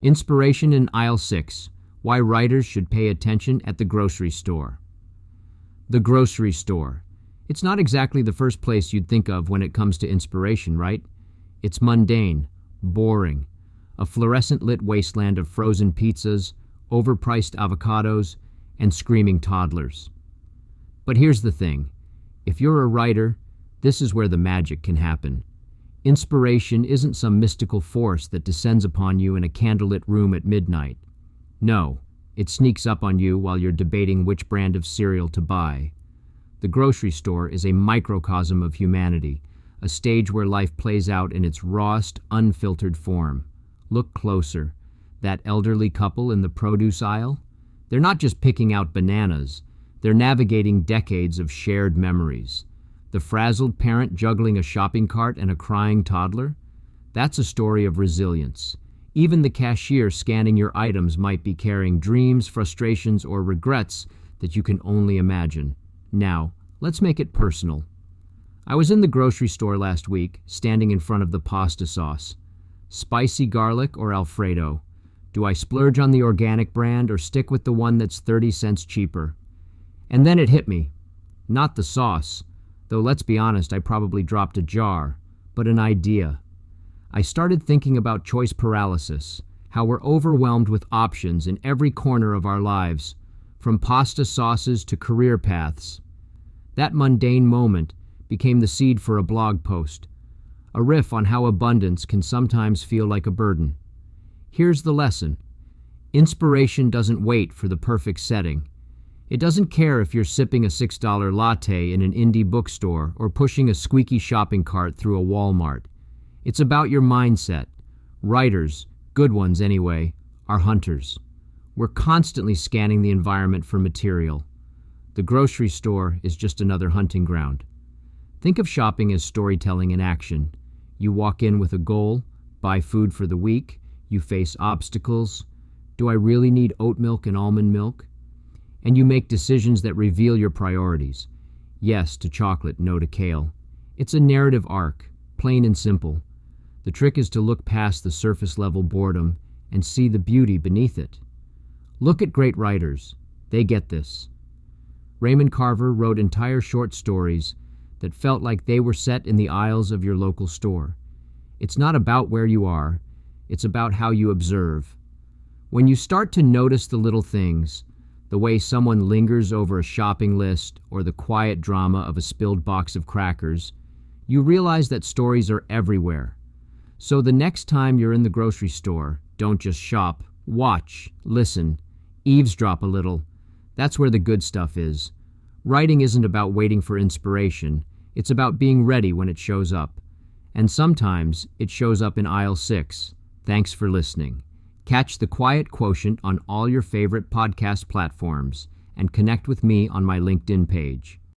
Inspiration in Aisle 6. Why writers should pay attention at the grocery store. The grocery store. It's not exactly the first place you'd think of when it comes to inspiration, right? It's mundane, boring, a fluorescent-lit wasteland of frozen pizzas, overpriced avocados, and screaming toddlers. But here's the thing. If you're a writer, this is where the magic can happen. Inspiration isn't some mystical force that descends upon you in a candlelit room at midnight. No, it sneaks up on you while you're debating which brand of cereal to buy. The grocery store is a microcosm of humanity, a stage where life plays out in its rawest, unfiltered form. Look closer. That elderly couple in the produce aisle? They're not just picking out bananas. They're navigating decades of shared memories. The frazzled parent juggling a shopping cart and a crying toddler? That's a story of resilience. Even the cashier scanning your items might be carrying dreams, frustrations, or regrets that you can only imagine. Now, let's make it personal. I was in the grocery store last week, standing in front of the pasta sauce. Spicy garlic or Alfredo? Do I splurge on the organic brand or stick with the one that's 30 cents cheaper? And then it hit me. Not the sauce. Though let's be honest, I probably dropped a jar, but an idea. I started thinking about choice paralysis, how we're overwhelmed with options in every corner of our lives, from pasta sauces to career paths. That mundane moment became the seed for a blog post, a riff on how abundance can sometimes feel like a burden. Here's the lesson. Inspiration doesn't wait for the perfect setting. It doesn't care if you're sipping a $6 latte in an indie bookstore or pushing a squeaky shopping cart through a Walmart. It's about your mindset. Writers, good ones anyway, are hunters. We're constantly scanning the environment for material. The grocery store is just another hunting ground. Think of shopping as storytelling in action. You walk in with a goal, buy food for the week, you face obstacles. Do I really need oat milk and almond milk? And you make decisions that reveal your priorities. Yes to chocolate, no to kale. It's a narrative arc, plain and simple. The trick is to look past the surface-level boredom and see the beauty beneath it. Look at great writers. They get this. Raymond Carver wrote entire short stories that felt like they were set in the aisles of your local store. It's not about where you are. It's about how you observe. When you start to notice the little things, the way someone lingers over a shopping list or the quiet drama of a spilled box of crackers, you realize that stories are everywhere. So the next time you're in the grocery store, don't just shop, watch, listen, eavesdrop a little. That's where the good stuff is. Writing isn't about waiting for inspiration. It's about being ready when it shows up. And sometimes it shows up in aisle 6. Thanks for listening. Catch The Quiet Quotient on all your favorite podcast platforms and connect with me on my LinkedIn page.